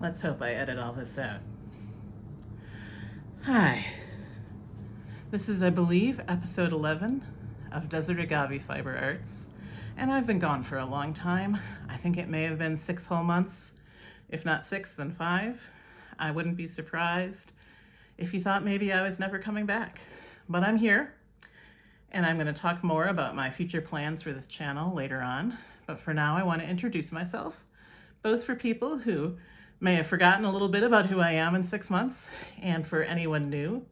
Let's hope I edit all this out. Hi. This is, I believe, episode 11 of Desert Agave Fiber Arts, and I've been gone for a long time. I think it may have been 6 whole months. If not 6, then 5. I wouldn't be surprised if you thought maybe I was never coming back. But I'm here, and I'm going to talk more about my future plans for this channel later on. But for now, I want to introduce myself, both for people who may have forgotten a little bit about who I am in 6 months, and for anyone new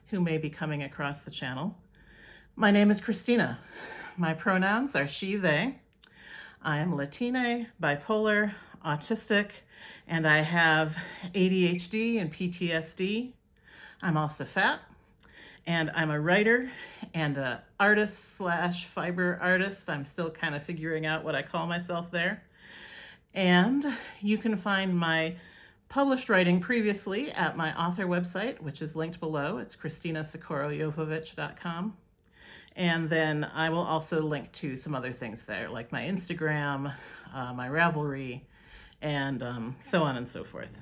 who may be coming across the channel. My name is Christina. My pronouns are she, they. I am Latina, bipolar, autistic, and I have ADHD and PTSD. I'm also fat, and I'm a writer and an artist slash fiber artist. I'm still kind of figuring out what I call myself there. And you can find my published writing previously at my author website, which is linked below. It's kristinasokorojovovic.com. And then I will also link to some other things there, like my Instagram, my Ravelry, and so on and so forth.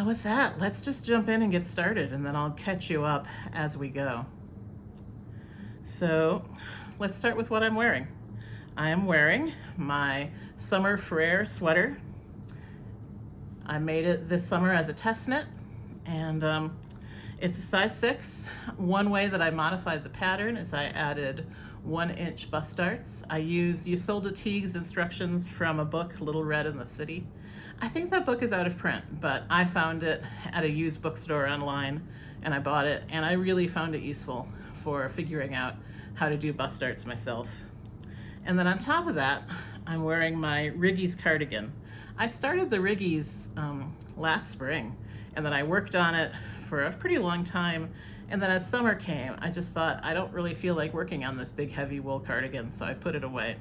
With that, let's just jump in and get started, and then I'll catch you up as we go. So let's start with what I'm wearing. I am wearing my summer Freyr sweater. I made it this summer as a test knit, and it's a size 6. One way that I modified the pattern is I added 1-inch bust darts. I used Isolde Teague's instructions from a book, Little Red in the City. I think that book is out of print, but I found it at a used bookstore online, and I bought it, and I really found it useful for figuring out how to do bust darts myself. And then on top of that, I'm wearing my Riggies cardigan. I started the Riggies last spring, and then I worked on it for a pretty long time. And then as summer came, I just thought, I don't really feel like working on this big heavy wool cardigan, so I put it away.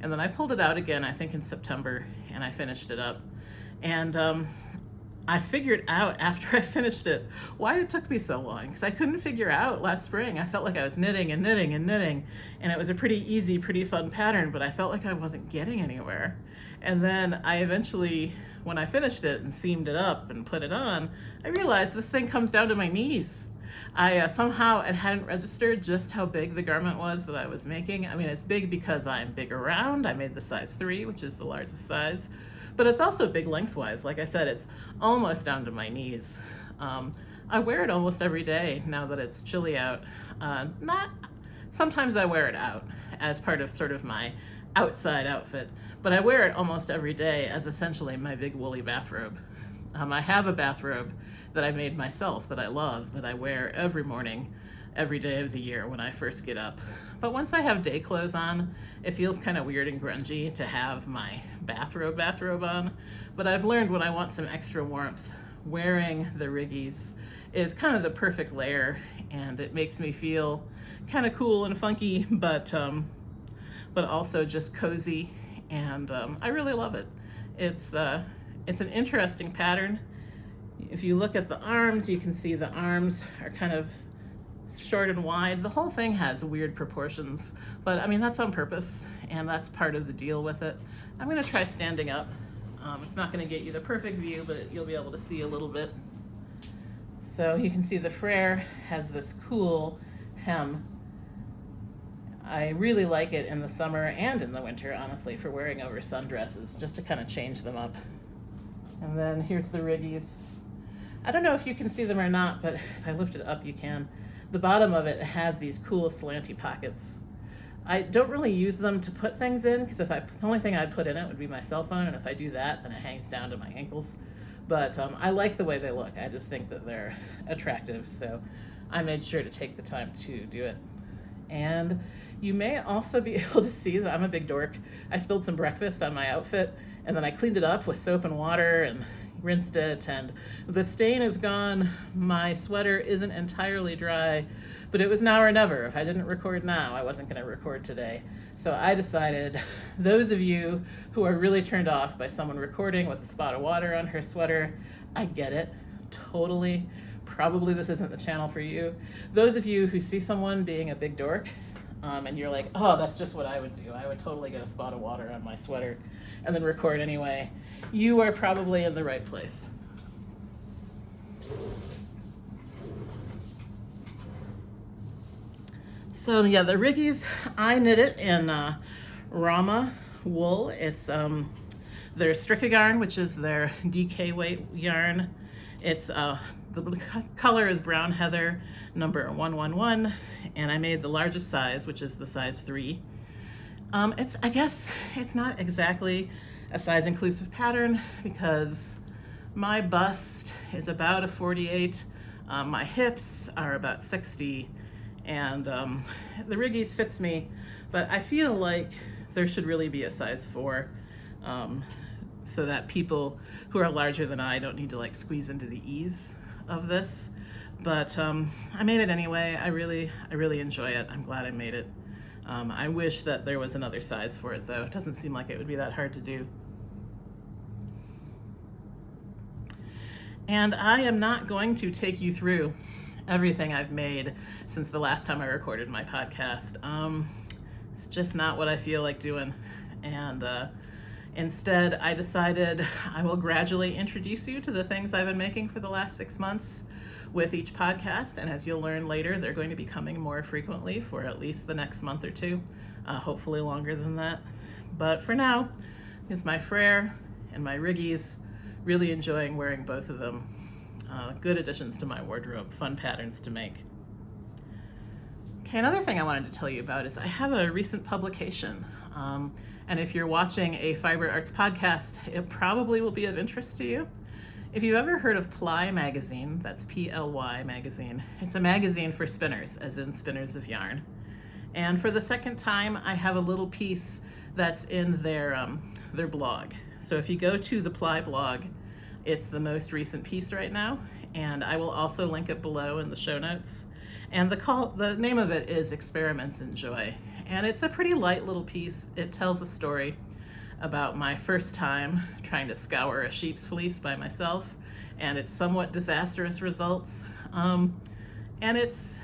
And then I pulled it out again, I think in September, and I finished it up. And I figured out after I finished it why it took me so long, because I couldn't figure out last spring. I felt like I was knitting and knitting and knitting, and it was a pretty easy, pretty fun pattern, but I felt like I wasn't getting anywhere. And then I eventually, when I finished it and seamed it up and put it on, I realized this thing comes down to my knees. Somehow it hadn't registered just how big the garment was that I was making. I mean, it's big because I'm big around. I made the size 3, which is the largest size. But it's also big lengthwise. Like I said, it's almost down to my knees. I wear it almost every day now that it's chilly out. Sometimes I wear it out as part of sort of my outside outfit, but I wear it almost every day as essentially my big woolly bathrobe. I have a bathrobe that I made myself that I love, that I wear every morning, every day of the year when I first get up. But once I have day clothes on, it feels kind of weird and grungy to have my bathrobe on. But I've learned when I want some extra warmth, wearing the Riggies is kind of the perfect layer, and it makes me feel kind of cool and funky, but also just cozy, and I really love it. It's an interesting pattern. If you look at the arms, you can see the arms are kind of short and wide. The whole thing has weird proportions, but I mean, that's on purpose, and that's part of the deal with it. I'm gonna try standing up. It's not gonna get you the perfect view, but you'll be able to see a little bit. So you can see the Freyr has this cool hem. I really like it in the summer and in the winter, honestly, for wearing over sundresses, just to kind of change them up. And then here's the Riggies. I don't know if you can see them or not, but if I lift it up, you can. The bottom of it has these cool slanty pockets. I don't really use them to put things in, because the only thing I'd put in it would be my cell phone, and if I do that, then it hangs down to my ankles. But I like the way they look. I just think that they're attractive, so I made sure to take the time to do it. And you may also be able to see that I'm a big dork. I spilled some breakfast on my outfit, and then I cleaned it up with soap and water and rinsed it, and the stain is gone. My sweater isn't entirely dry, but it was now or never. If I didn't record now, I wasn't going to record today. So I decided, those of you who are really turned off by someone recording with a spot of water on her sweater, I get it, totally. Probably this isn't the channel for you. Those of you who see someone being a big dork, and you're like, oh, that's just what I would do. I would totally get a spot of water on my sweater and then record anyway. You are probably in the right place. So yeah, the Riggies, I knit it in Rama wool. It's their Stricka yarn, which is their DK weight yarn. It's the color is brown heather, number 111, and I made the largest size, which is the size 3. I guess it's not exactly a size inclusive pattern because my bust is about a 48, my hips are about 60, and the Riggies fits me, but I feel like there should really be a size 4, so that people who are larger than I don't need to like squeeze into the ease of this. But I made it anyway. I really enjoy it. I'm glad I made it. I wish that there was another size for it though. It doesn't seem like it would be that hard to do. And I am not going to take you through everything I've made since the last time I recorded my podcast. It's just not what I feel like doing. And instead, I decided I will gradually introduce you to the things I've been making for the last 6 months with each podcast. And as you'll learn later, they're going to be coming more frequently for at least the next month or two, hopefully longer than that. But for now, here's my Freyr and my Riggies. Really enjoying wearing both of them. Good additions to my wardrobe, fun patterns to make. Okay, another thing I wanted to tell you about is I have a recent publication. And if you're watching a Fiber Arts podcast, it probably will be of interest to you. If you've ever heard of Ply magazine, that's P-L-Y magazine, it's a magazine for spinners, as in spinners of yarn. And for the second time, I have a little piece that's in their blog. So if you go to the Ply blog, it's the most recent piece right now, and I will also link it below in the show notes. And the name of it is Experiments in Joy. And it's a pretty light little piece. It tells a story about my first time trying to scour a sheep's fleece by myself and its somewhat disastrous results. And it's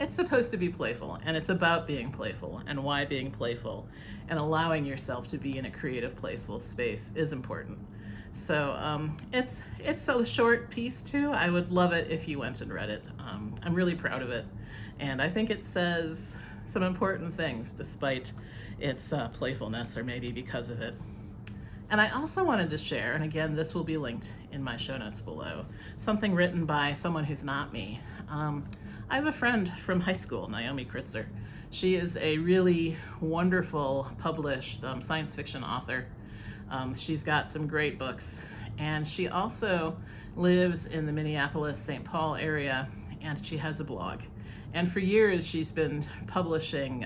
supposed to be playful, and it's about being playful and why being playful and allowing yourself to be in a creative, playful space is important. So it's a short piece too. I would love it if you went and read it. I'm really proud of it, and I think it says some important things despite its playfulness, or maybe because of it. And I also wanted to share, and again, this will be linked in my show notes below, something written by someone who's not me. I have a friend from high school, Naomi Kritzer. She is a really wonderful published science fiction author. She's got some great books, and she also lives in the Minneapolis-St. Paul area, and she has a blog. And for years, she's been publishing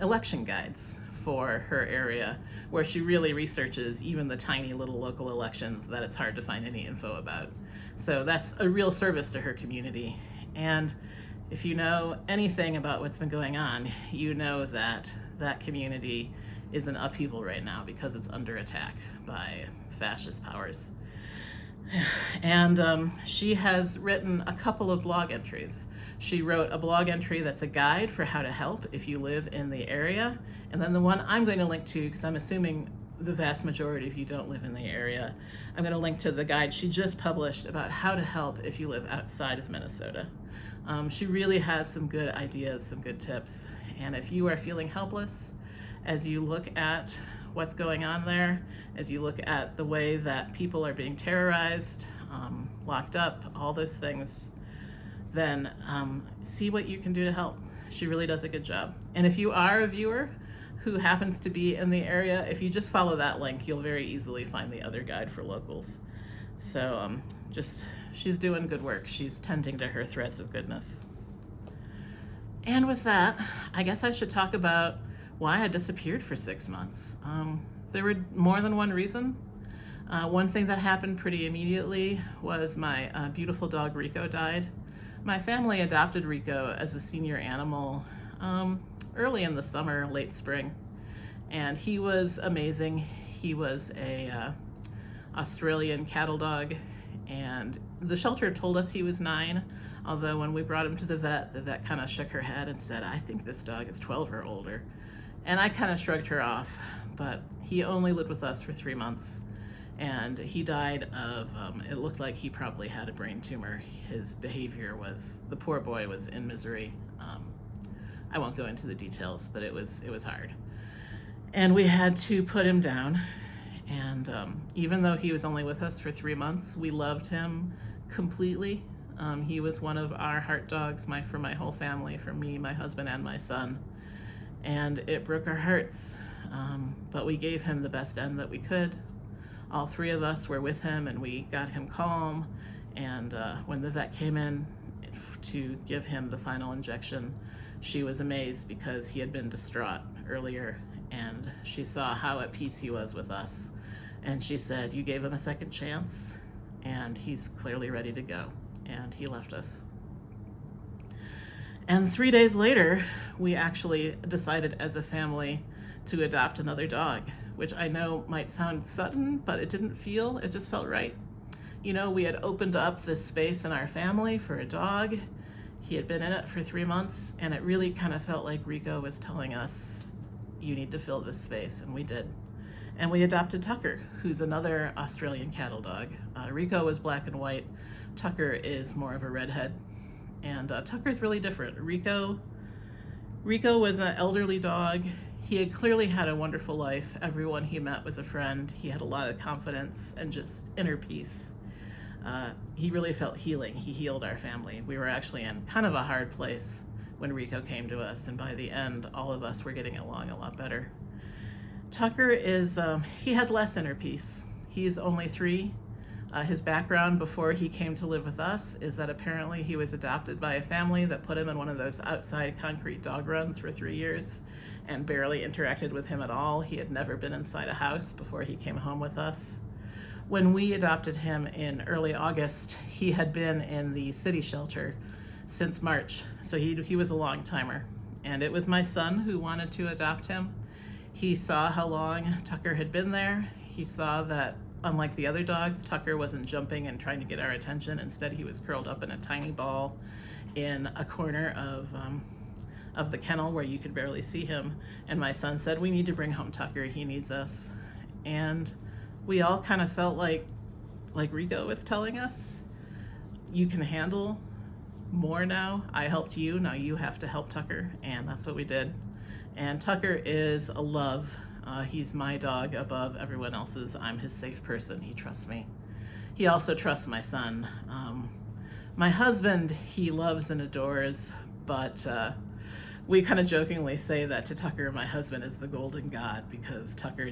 election guides for her area, where she really researches even the tiny little local elections that it's hard to find any info about. So that's a real service to her community. And if you know anything about what's been going on, you know that that community is in upheaval right now because it's under attack by fascist powers. And she has written a couple of blog entries. She wrote a blog entry that's a guide for how to help if you live in the area. And then the one I'm going to link to, because I'm assuming the vast majority of you don't live in the area, I'm going to link to the guide she just published about how to help if you live outside of Minnesota. She really has some good ideas, some good tips. And if you are feeling helpless as you look at what's going on there, as you look at the way that people are being terrorized, locked up, all those things, then see what you can do to help. She really does a good job. And if you are a viewer who happens to be in the area, if you just follow that link, you'll very easily find the other guide for locals. So she's doing good work. She's tending to her threads of goodness. And with that, I guess I should talk about why I disappeared for 6 months. There were more than one reason. One thing that happened pretty immediately was my beautiful dog Rico died. My family adopted Rico as a senior animal early in the summer, late spring, and he was amazing. He was a Australian cattle dog, and The shelter told us he was 9, although when we brought him to the vet kind of shook her head and said, I think this dog is 12 or older. And I kind of shrugged her off, but he only lived with us for 3 months. And he died of, it looked like he probably had a brain tumor. His behavior was, the poor boy was in misery. I won't go into the details, but it was hard. And we had to put him down. And even though he was only with us for 3 months, we loved him completely. He was one of our heart dogs for my whole family, for me, my husband, and my son. And it broke our hearts, but we gave him the best end that we could. All 3 of us were with him, and we got him calm. And when the vet came in to give him the final injection, she was amazed because he had been distraught earlier, and she saw how at peace he was with us. And she said, you gave him a second chance, and he's clearly ready to go. And he left us. And 3 days later, we actually decided as a family to adopt another dog, which I know might sound sudden, but it just felt right. You know, we had opened up this space in our family for a dog. He had been in it for 3 months, and it really kind of felt like Rico was telling us, you need to fill this space, and we did. And we adopted Tucker, who's another Australian cattle dog. Rico was black and white. Tucker is more of a redhead. And Tucker's really different. Rico was an elderly dog. He had clearly had a wonderful life. Everyone he met was a friend. He had a lot of confidence and just inner peace. He really felt healing. He healed our family. We were actually in kind of a hard place when Rico came to us, and by the end, all of us were getting along a lot better. Tucker he has less inner peace. He's only 3. His background before he came to live with us is that apparently he was adopted by a family that put him in one of those outside concrete dog runs for 3 years and barely interacted with him at all. He had never been inside a house before he came home with us. When we adopted him in early August, he had been in the city shelter since March, so he was a long timer. And it was my son who wanted to adopt him. He saw how long Tucker had been there. He saw that unlike the other dogs, Tucker wasn't jumping and trying to get our attention. Instead, he was curled up in a tiny ball in a corner of the kennel where you could barely see him. And my son said, we need to bring home Tucker. He needs us. And we all kind of felt like Rico was telling us, you can handle more now. I helped you. Now you have to help Tucker. And that's what we did. And Tucker is a love. He's my dog above everyone else's. I'm his safe person. He trusts me. He also trusts my son. My husband, he loves and adores, but we kind of jokingly say that to Tucker, my husband is the golden god, because Tucker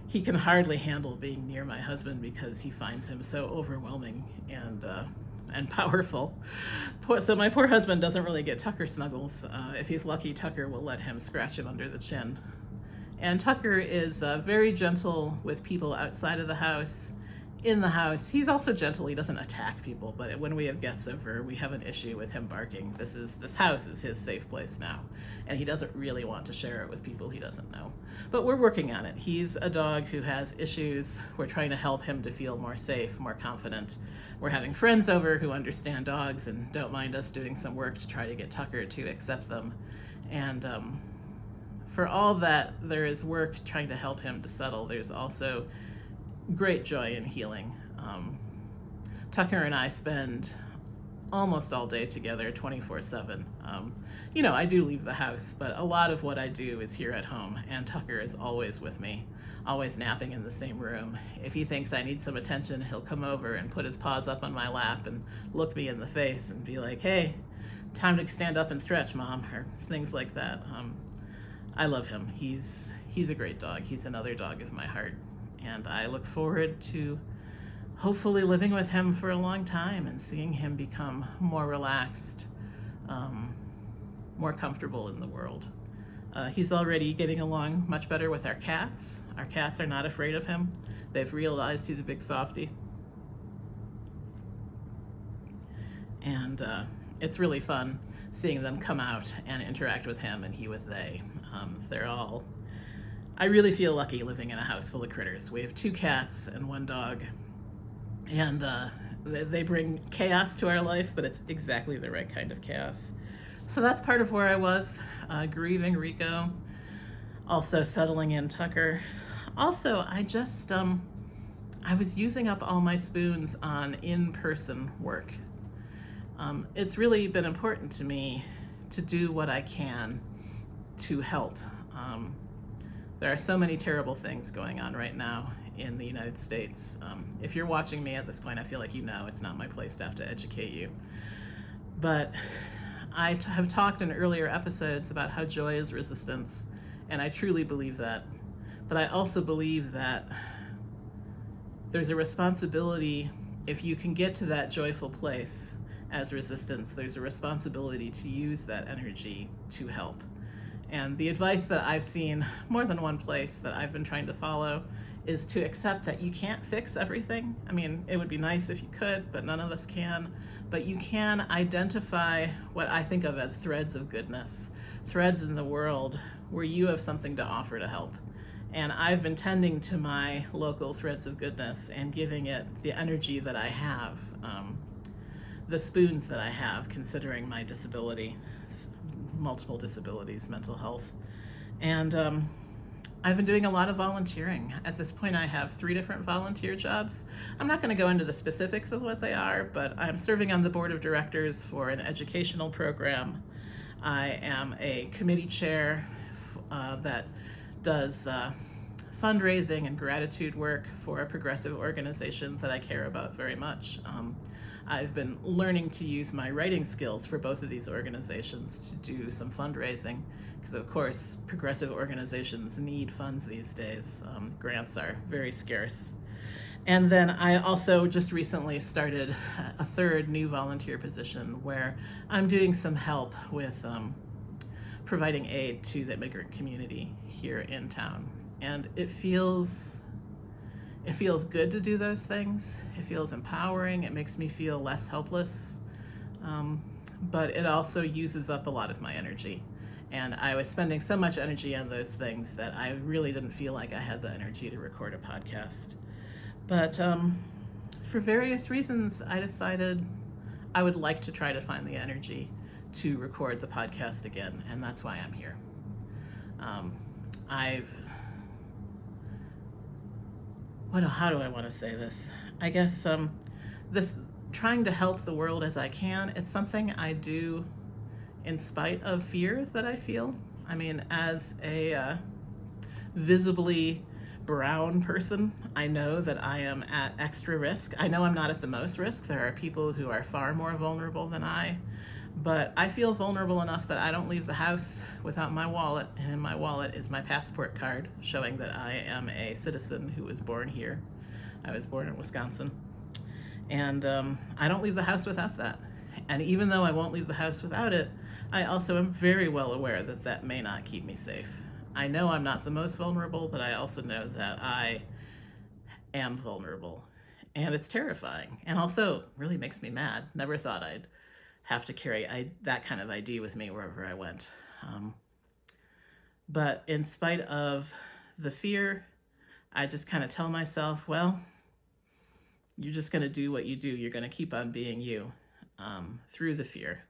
he can hardly handle being near my husband because he finds him so overwhelming and powerful. So my poor husband doesn't really get Tucker snuggles. If he's lucky, Tucker will let him scratch him under the chin. And Tucker is very gentle with people outside of the house. In the house, he's also gentle. He doesn't attack people, but when we have guests over, we have an issue with him barking. This house is his safe place now, and he doesn't really want to share it with people he doesn't know. But we're working on it. He's a dog who has issues. We're trying to help him to feel more safe, more confident. We're having friends over who understand dogs and don't mind us doing some work to try to get Tucker to accept them. And for all that there is work trying to help him to settle, there's also great joy in healing. Tucker and I spend almost all day together, 24/7. I do leave the house, but a lot of what I do is here at home, and Tucker is always with me, always napping in the same room. If he thinks I need some attention, he'll come over and put his paws up on my lap and look me in the face and be like, hey, time to stand up and stretch, Mom, or things like that. I love him. He's a great dog. He's another dog of my heart. And I look forward to hopefully living with him for a long time and seeing him become more relaxed, more comfortable in the world. He's already getting along much better with our cats. Our cats are not afraid of him. They've realized he's a big softie. And it's really fun seeing them come out and interact with him and he with they. I really feel lucky living in a house full of critters. We have 2 cats and 1 dog. And They bring chaos to our life, but it's exactly the right kind of chaos. So that's part of where I was, grieving Rico, also settling in Tucker. Also, I was using up all my spoons on in-person work. It's really been important to me to do what I can to help. There are so many terrible things going on right now in the United States. If you're watching me at this point, I feel like you know it's not my place to have to educate you. But I have talked in earlier episodes about how joy is resistance, and I truly believe that. But I also believe that there's a responsibility, if you can get to that joyful place as resistance, there's a responsibility to use that energy to help. And the advice that I've seen more than one place that I've been trying to follow is to accept that you can't fix everything. I mean, it would be nice if you could, but none of us can. But you can identify what I think of as threads of goodness, threads in the world where you have something to offer to help. And I've been tending to my local threads of goodness and giving it the energy that I have, the spoons that I have, considering my disability, multiple disabilities, mental health. And I've been doing a lot of volunteering. At this point, I have 3 different volunteer jobs. I'm not going to go into the specifics of what they are, but I'm serving on the board of directors for an educational program. I am a committee chair that does fundraising and gratitude work for a progressive organization that I care about very much. I've been learning to use my writing skills for both of these organizations to do some fundraising, because of course progressive organizations need funds these days. Grants are very scarce. And then I also just recently started a 3rd new volunteer position where I'm doing some help with providing aid to the immigrant community here in town. And it feels good to do those things. It feels empowering. It makes me feel less helpless. But it also uses up a lot of my energy. And I was spending so much energy on those things that I really didn't feel like I had the energy to record a podcast. But for various reasons, I decided I would like to try to find the energy to record the podcast again, and that's why I'm here. How do I want to say this? I guess this trying to help the world as I can, it's something I do in spite of fear that I feel. I mean, as a visibly brown person, I know that I am at extra risk. I know I'm not at the most risk. There are people who are far more vulnerable than I, but I feel vulnerable enough that I don't leave the house without my wallet, and in my wallet is my passport card showing that I am a citizen who was born here. I was born in Wisconsin, and I don't leave the house without that. And even though I won't leave the house without it, I also am very well aware that that may not keep me safe. I know I'm not the most vulnerable, but I also know that I am vulnerable, and it's terrifying, and also really makes me mad. Never thought I'd have to carry that kind of ID with me wherever I went. But in spite of the fear, I just kind of tell myself, well, you're just going to do what you do. You're going to keep on being you through the fear.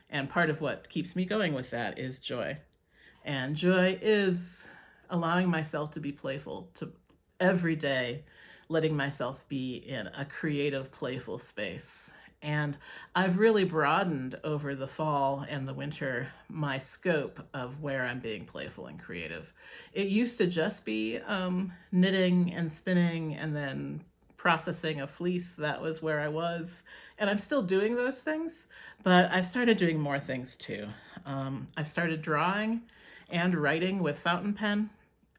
And part of what keeps me going with that is joy. And joy is allowing myself to be playful, to every day letting myself be in a creative, playful space. And I've really broadened over the fall and the winter my scope of where I'm being playful and creative. It used to just be knitting and spinning and then processing a fleece. That was where I was. And I'm still doing those things, but I've started doing more things too. I've started drawing and writing with fountain pen.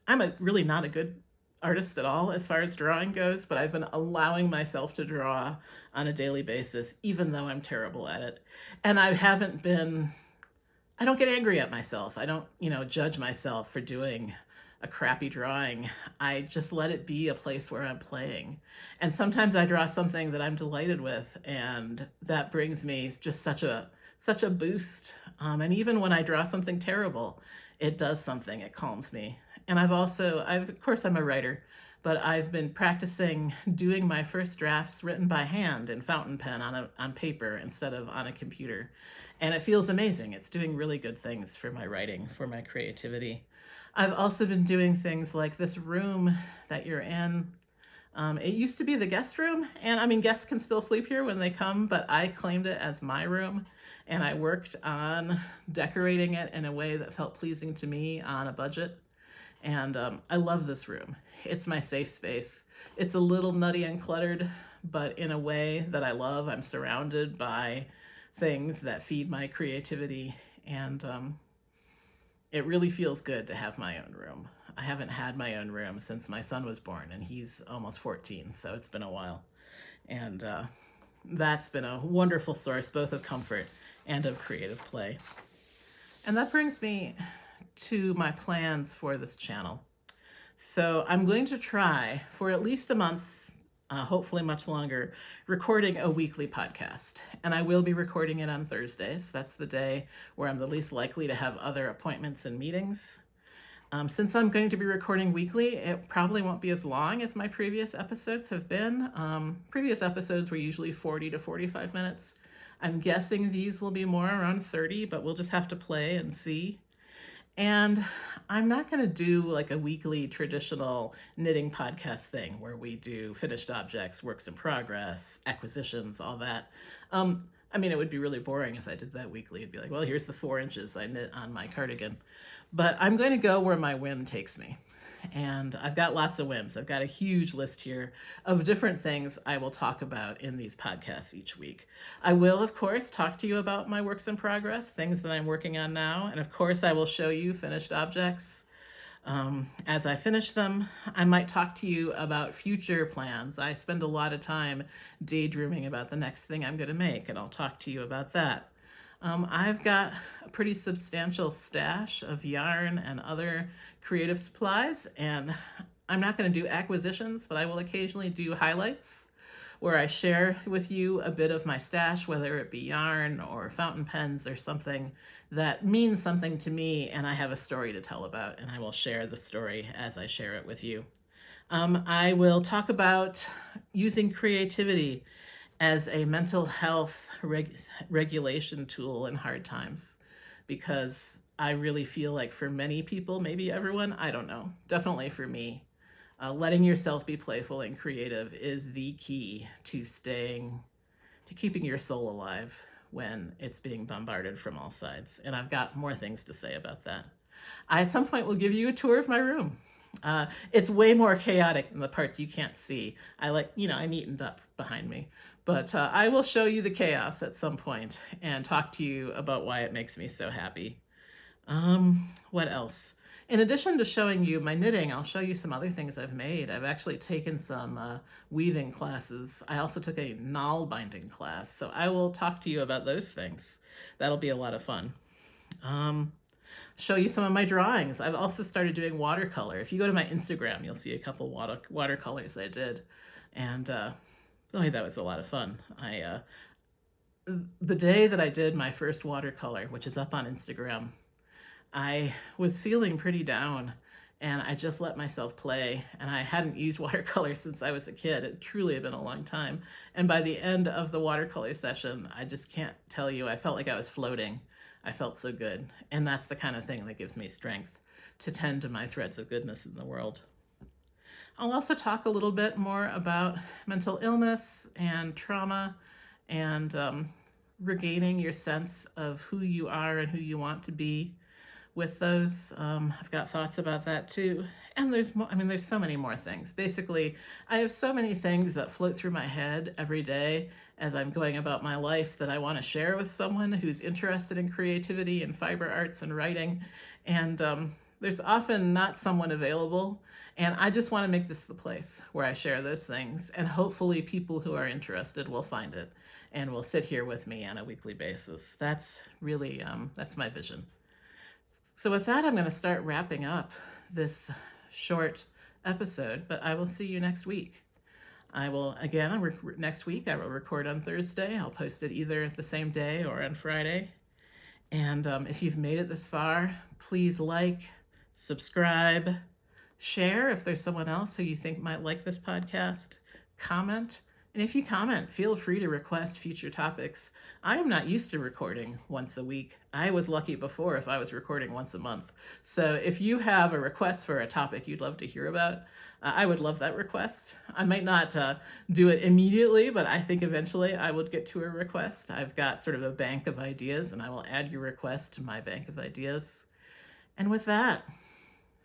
I'm really not a good artist at all as far as drawing goes, but I've been allowing myself to draw on a daily basis, even though I'm terrible at it. And I don't get angry at myself. I don't, judge myself for doing a crappy drawing. I just let it be a place where I'm playing. And sometimes I draw something that I'm delighted with, and that brings me just such a boost. And even when I draw something terrible, it does something. It calms me. And of course, I'm a writer, but I've been practicing doing my first drafts written by hand in fountain pen on paper instead of on a computer. And it feels amazing. It's doing really good things for my writing, for my creativity. I've also been doing things like this room that you're in. It used to be the guest room, and I mean, guests can still sleep here when they come, but I claimed it as my room, and I worked on decorating it in a way that felt pleasing to me on a budget. And I love this room. It's my safe space. It's a little nutty and cluttered, but in a way that I love. I'm surrounded by things that feed my creativity, and it really feels good to have my own room. I haven't had my own room since my son was born, and he's almost 14, so it's been a while. And that's been a wonderful source both of comfort and of creative play. And that brings me to my plans for this channel. So I'm going to try for at least a month, hopefully much longer, recording a weekly podcast. And I will be recording it on Thursdays. That's the day where I'm the least likely to have other appointments and meetings. Since I'm going to be recording weekly, it probably won't be as long as my previous episodes have been. Previous episodes were usually 40 to 45 minutes. I'm guessing these will be more around 30, but we'll just have to play and see. And I'm not going to do like a weekly traditional knitting podcast thing where we do finished objects, works in progress, acquisitions, all that. I mean, it would be really boring if I did that weekly. It'd be like, well, here's the 4 inches I knit on my cardigan. But I'm going to go where my whim takes me. And I've got lots of whims. I've got a huge list here of different things I will talk about in these podcasts each week. I will, of course, talk to you about my works in progress, things that I'm working on now. And of course, I will show you finished objects. As I finish them, I might talk to you about future plans. I spend a lot of time daydreaming about the next thing I'm going to make, and I'll talk to you about that. I've got a pretty substantial stash of yarn and other creative supplies, and I'm not going to do acquisitions, but I will occasionally do highlights where I share with you a bit of my stash, whether it be yarn or fountain pens or something that means something to me and I have a story to tell about, and I will share the story as I share it with you. I will talk about using creativity as a mental health regulation tool in hard times, because I really feel like for many people, maybe everyone, I don't know, definitely for me, letting yourself be playful and creative is the key to keeping your soul alive when it's being bombarded from all sides. And I've got more things to say about that. I, at some point, will give you a tour of my room. It's way more chaotic than the parts you can't see. I neatened up behind me. But I will show you the chaos at some point and talk to you about why it makes me so happy. What else? In addition to showing you my knitting, I'll show you some other things I've made. I've actually taken some weaving classes. I also took a nail binding class, so I will talk to you about those things. That'll be a lot of fun. Show you some of my drawings. I've also started doing watercolor. If you go to my Instagram, you'll see a couple watercolors I did. And that was a lot of fun. The day that I did my first watercolor, which is up on Instagram, I was feeling pretty down, and I just let myself play. And I hadn't used watercolor since I was a kid. It truly had been a long time. And by the end of the watercolor session, I just can't tell you, I felt like I was floating. I felt so good. And that's the kind of thing that gives me strength to tend to my threads of goodness in the world. I'll also talk a little bit more about mental illness and trauma and regaining your sense of who you are and who you want to be with those. I've got thoughts about that too. And there's so many more things. Basically, I have so many things that float through my head every day as I'm going about my life that I want to share with someone who's interested in creativity and fiber arts and writing. And there's often not someone available. And I just want to make this the place where I share those things. And hopefully people who are interested will find it and will sit here with me on a weekly basis. That's really, that's my vision. So with that, I'm going to start wrapping up this short episode, but I will see you next week. Next week, I will record on Thursday. I'll post it either the same day or on Friday. And if you've made it this far, please like, subscribe, Share if there's someone else who you think might like this podcast. Comment. And if you comment, feel free to request future topics. I am not used to recording once a week. I was lucky before if I was recording once a month. So if you have a request for a topic you'd love to hear about, I would love that request. I might not do it immediately, but I think eventually I would get to a request. I've got sort of a bank of ideas, and I will add your request to my bank of ideas. And with that,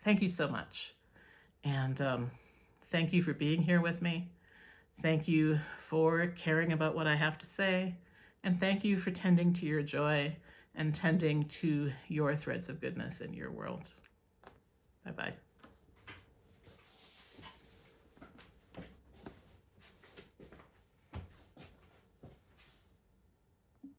thank you so much. And thank you for being here with me. Thank you for caring about what I have to say. And thank you for tending to your joy and tending to your threads of goodness in your world. Bye-bye.